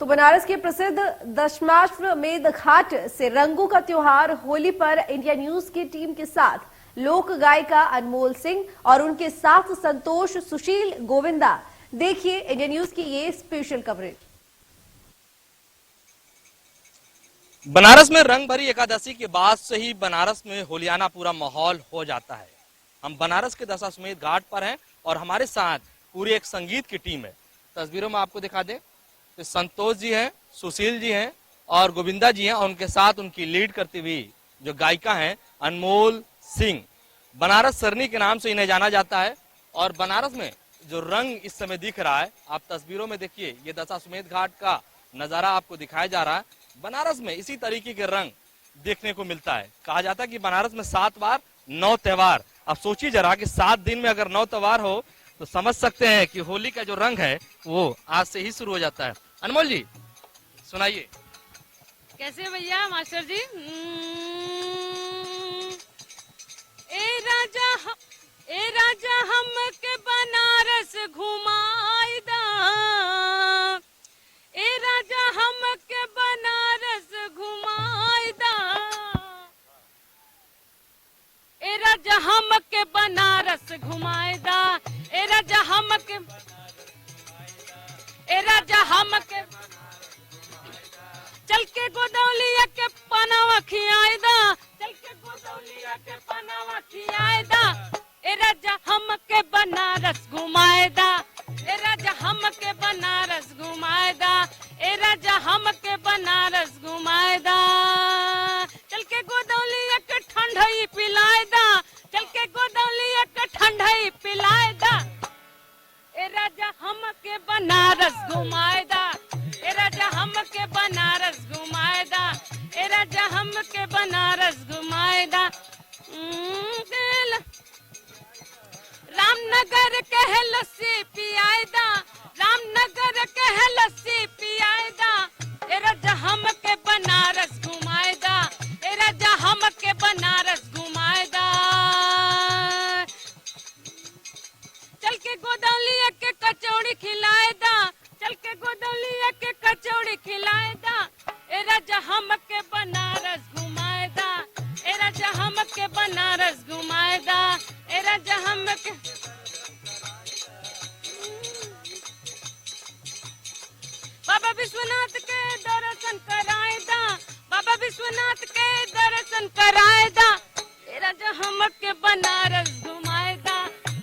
तो बनारस के प्रसिद्ध दशाश्वमेध घाट से रंगों का त्योहार होली पर इंडिया न्यूज की टीम के साथ लोक गायिका अनमोल सिंह और उनके साथ संतोष, सुशील, गोविंदा। देखिए इंडिया न्यूज की ये स्पेशल कवरेज। बनारस में रंग भरी एकादशी के बाद से ही बनारस में होलियाना पूरा माहौल हो जाता है। हम बनारस के दशाश्वमेध घाट पर हैं और हमारे साथ पूरी एक संगीत की टीम है। तस्वीरों में आपको दिखा दें तो संतोष जी हैं, सुशील जी हैं और गोविंदा जी हैं और उनके साथ उनकी लीड करती हुई जो गायिका हैं अनमोल सिंह। बनारस सरनी के नाम से इन्हें जाना जाता है और बनारस में जो रंग इस समय दिख रहा है, आप तस्वीरों में देखिए, ये दशाश्वमेध घाट का नजारा आपको दिखाया जा रहा है। बनारस में इसी तरीके के रंग देखने को मिलता है। कहा जाता है कि बनारस में 7 बार 9 त्योहार। अब सोचिए जरा कि 7 दिन में अगर 9 त्योहार हो तो समझ सकते हैं कि होली का जो रंग है वो आज से ही शुरू हो जाता है। अनमोल जी सुनाइए। कैसे भैया मास्टर जी? ए राजा हम के बनारस घुमाईदा, ए राजा हम के बनारस घुमाईदा, ए राजा हम के बनारस घुमाईदा, ए राजा हम के, ए राजा हम के चल के गोदौलिया के पनावा खियाईदा, चल के गोदौलिया के पनावा खियाईदा, ए राजा हम के बनारस घुमाईदा, ए राजा हम के बनारस घुमाईदा, ए राजा हम के बनारस घुमाईदा, चल के गोदौलिया के ठंडई पिलाईदा, चल के गोदौलिया के ठंडई पिलाईदा, ए राजा हम के बनारस घुमाईदा, ए राजा हम के बनारस घुमाईदा, ए राजा हम के बनारस घुमाईदा। रामनगर के है लस्सी पियाईदा, रामनगर के है लस्सी पियाईदा, ए राजा हम के बनारस घुमाईदा, ए राजा हम के बनारस घुमाईदा, चल के गोदौलिया के कचौड़ी खिलाएदा, चल के गोदौलिया के कचौड़ी खिलाएदा, ए राजा हम के बनारस घुमाएदा, ए राजा हम के बनारस घुमाएदा, ए राजा हम के। बाबा विश्वनाथ के दर्शन कराएदा, बाबा विश्वनाथ के दर्शन कराएदा, ए राजा हम के बनारस घुमाएदा,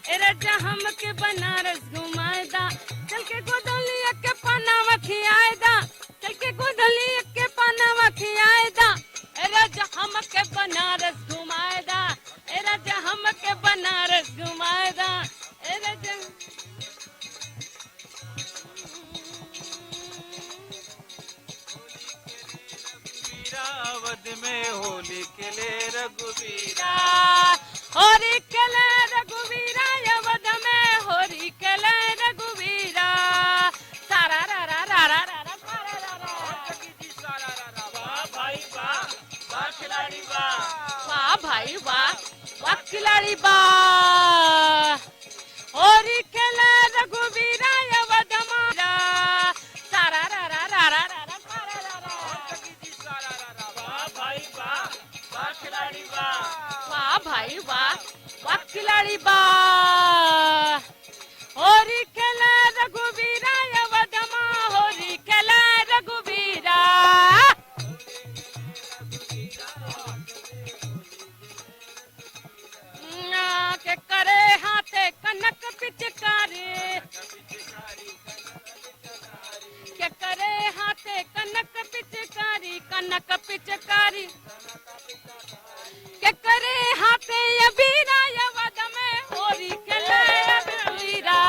ए राजा हम के बनारस घुमाएदा, चल के गोदौलिया के पनावा खियाएदा, चल के गोदौलिया के पनावा खियाएदा, ए राजा हम के बनारस घुमाएदा, ए राजा हम के बनारस घुमाएदा, ए राजा। अवध में होली के ले रघुवीरा, होली के ले रघुवीरा, अवध में होली के ले रघुवीरा, सारा रा रा रा रा रा रा सारा रा रा, वाह भाई वाह, वाह खिलाड़ी वाह, वाह भाई वाह, वाह खिलाड़ी वाह, होली के ले रघुवीरा, अवध में सारा रा रा रा रा रा रा सारा रा रा, वाह भाई वाह, वाह खिलाड़ी वाह, वाह भाई वाह, वाह खिलाड़ी वाह, होली खेला रघुवीरा, अवध में होली खेला रघुवीरा, के करे हाथे कनक पिचकारी, के करे हाथे कनक पिचकारी, कनक पिचकारी, के करे हाथे अबीरा, अवध में होली खेले रघुवीरा,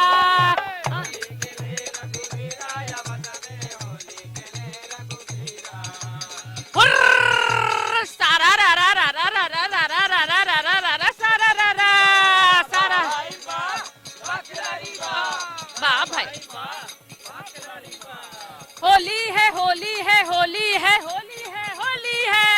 सारा रा रा रा रा रा रा रा रा रा रा रा रा रा रा सारा रा रा सारा, वाह भाई, होली है होली है होली है होली है होली है,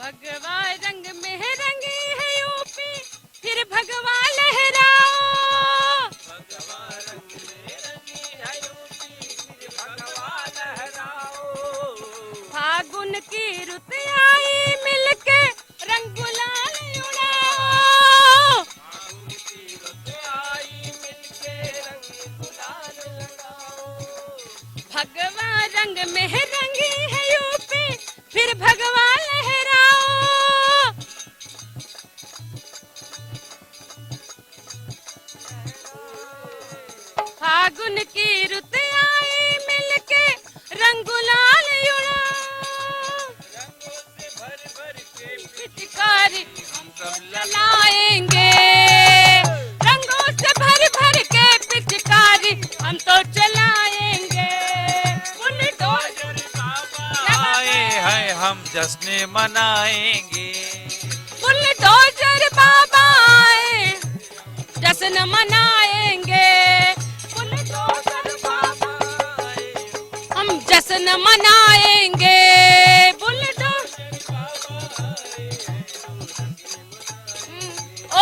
भगवा रंग में रंगी है यूपी फिर भगवा लहराओ। भगवा रंग में रंगी है यूपी फिर भगवा लहराओ। फागुन की रुत आई मिलके रंग गुलाल उड़ाओ। फागुन की रुत आई मिलके रंग गुलाल उड़ाओ। भगवा रंग में रंगी है यूपी फिर भगवा लहराओ। फागुन की रुत आई मिलके रंग गुलाल उड़ाओ। रंगों से भर भर के पिचकारी हम सब चलाएंगे। रंगों से भर भर के पिचकारी हम तो चलाएंगे। बुलडोजर बाबा आए हैं हम जश्न मनाएंगे। बुलडोजर बाबा आए जश्न मनाएंगे। बुलडोजर बाबा आए हम जश्न मनाएंगे। बुलडोजर बाबा आए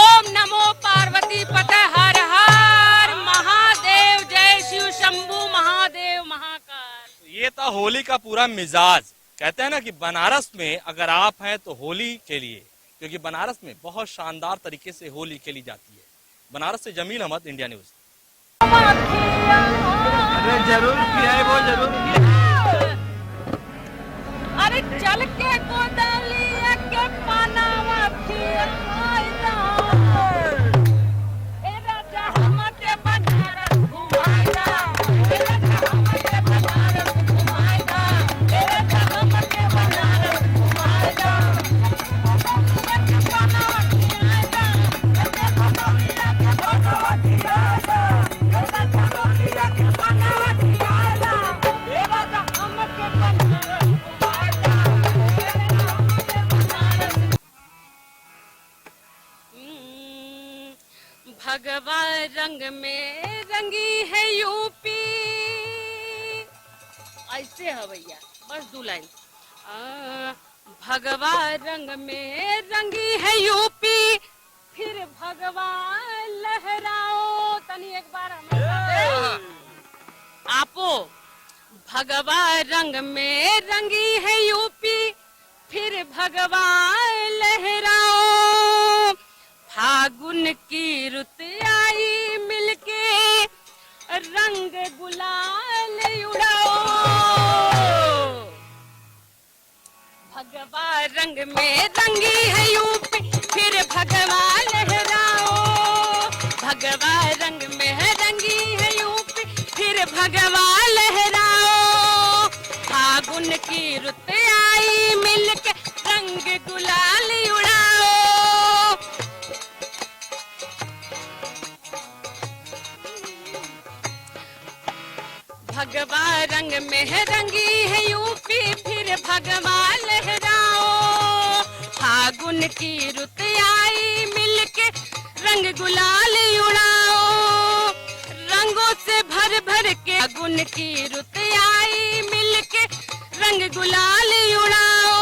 ओम नमो पार्वती पते हर हर महादेव। जय शिव शंभू महादेव महाकाल। ये था होली का पूरा मिजाज। कहते हैं ना कि बनारस में अगर आप हैं तो होली खेलिए, क्योंकि बनारस में बहुत शानदार तरीके से होली खेली जाती है। बनारस से जमील अहमद, इंडिया न्यूज। अरे जरूर किया है, वो जरूर किया है। अरे चल के गोदलिया के पानावा खियाइदा। ए राजा हमके बनारस घुमाइदा। ए राजा हमके बनारस घुमाइदा। ए राजा हमके बनारस घुमाइदा। गोदलिया के पानावा खियाइदा। गोदलिया के पानावा खियाइदा। गोदलिया के पानावा खियाइदा। ए राजा हमके बनारस घुमाइदा। भगवा रंग में रंगी है यूपी। ऐसे है भैया, बस 2 लाइन। भगवा रंग में रंगी है यूपी फिर भगवा लहराओ। तनी एक बार आपो। भगवा रंग में रंगी है यूपी फिर भगवा लहराओ। फागुन की रुत आई मिलके रंग गुलाल उड़ाओ। भगवा रंग में रंगी है यूपी फिर भगवा लहराओ। भगवा रंग में रंगी है यूपी फिर भगवा लहराओ। फागुन की रुत आई मिलके रंग गुलाल उड़ाओ। भगवा रंग में रंगी है यूपी फिर भगवा लहराओ। फागुन की रुत आई मिलके रंग गुलाल उड़ाओ। रंगों से भर भर के फागुन की रुत आई मिलके रंग गुलाल उड़ाओ।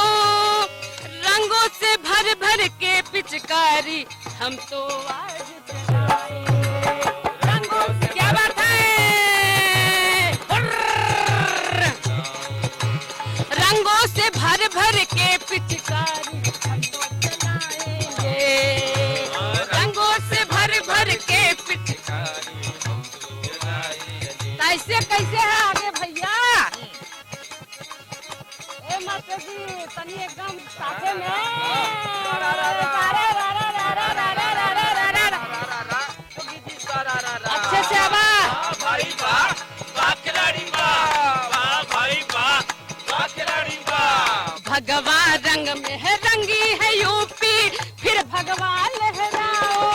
रंगों से भर भर के पिचकारी हम तो आज चलाएंगे। रंगों से क्या बात है। रंगों से भर भर के पिचकारी हम तो चलाएंगे। रंगों से भर भर के पिचकारी हम तो जलाएंगे। कैसे कैसे है आगे भैया। ए माता जी तनी एकदम साथे में। अच्छे से आवा। वाह भाई वाह, वाह खिलाड़ी वाह, वाह भाई वाह, वाह खिलाड़ी वाह। भगवा रंग में है रंगी है यूपी फिर भगवा लहराओ।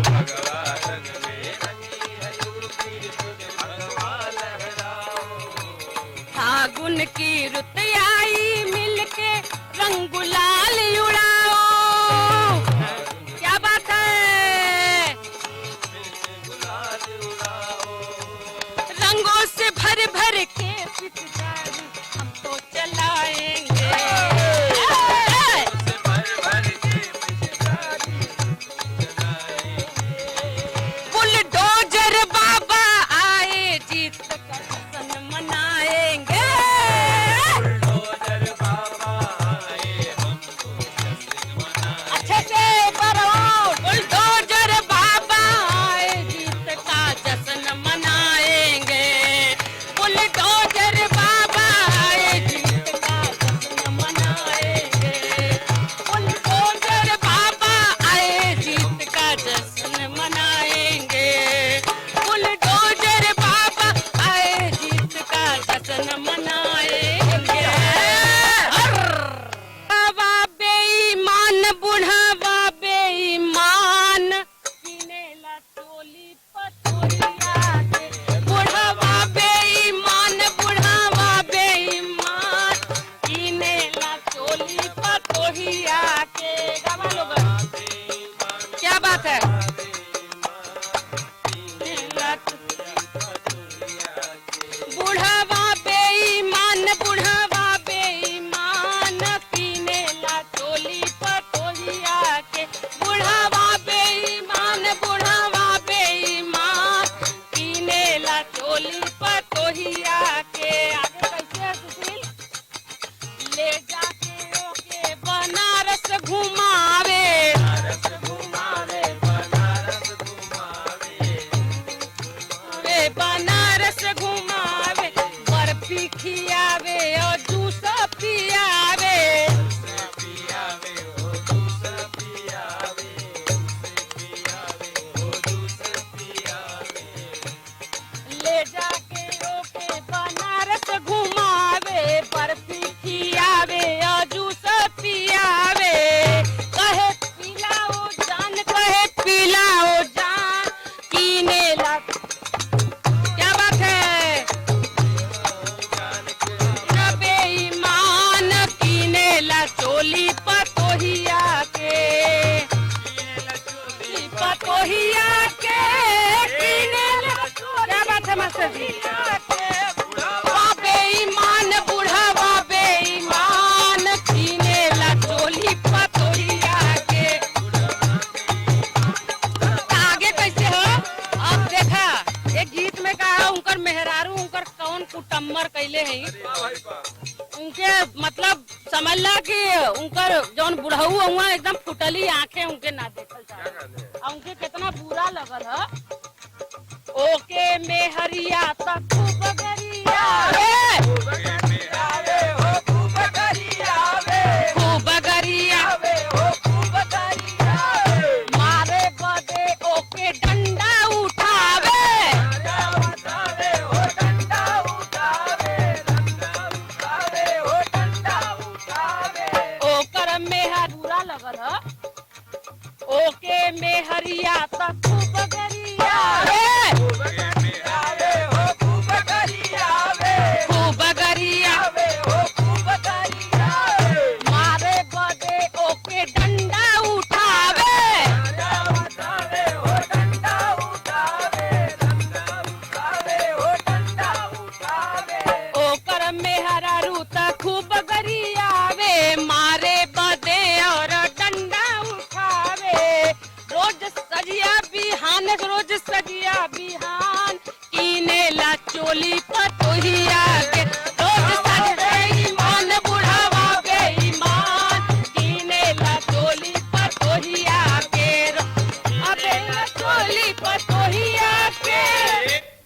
भगवा रंग में रंगी है यूपी फिर भगवा लहराओ। फागुन की रुत आई मिलके रंग गुलाल उड़ाओ। क्या बात है। गुलाल उड़ाओ। रंगों से भर भर के पिचकारी हम तो चलाएंगे। कहला कि उनकर जौन बुढ़ऊ हुआ एकदम फुटली आंखें उनके ना देखल जा, उनके कितना बुरा लगल है। ओके मेहरिया तक खूब गरिया रे, खूब गरिया मारे बदे ओके डंडा उठावे, ओकर मेहर बुरा लगल है। ओके मेहरिया तक खूब गरिया रे, खूब गरिया मारे बदे ओके डंडा उठावे, ओकर मेहरारू त खूब गरियावे मारे बदे और डंडा उठावे। रोज सजिया बिहान कीने ला चोली पतोहिया के, रोज सजदे ईमान बुढ़ावा बेईमान कीने ला चोली पतोहिया के, अबे ला चोली पतोहिया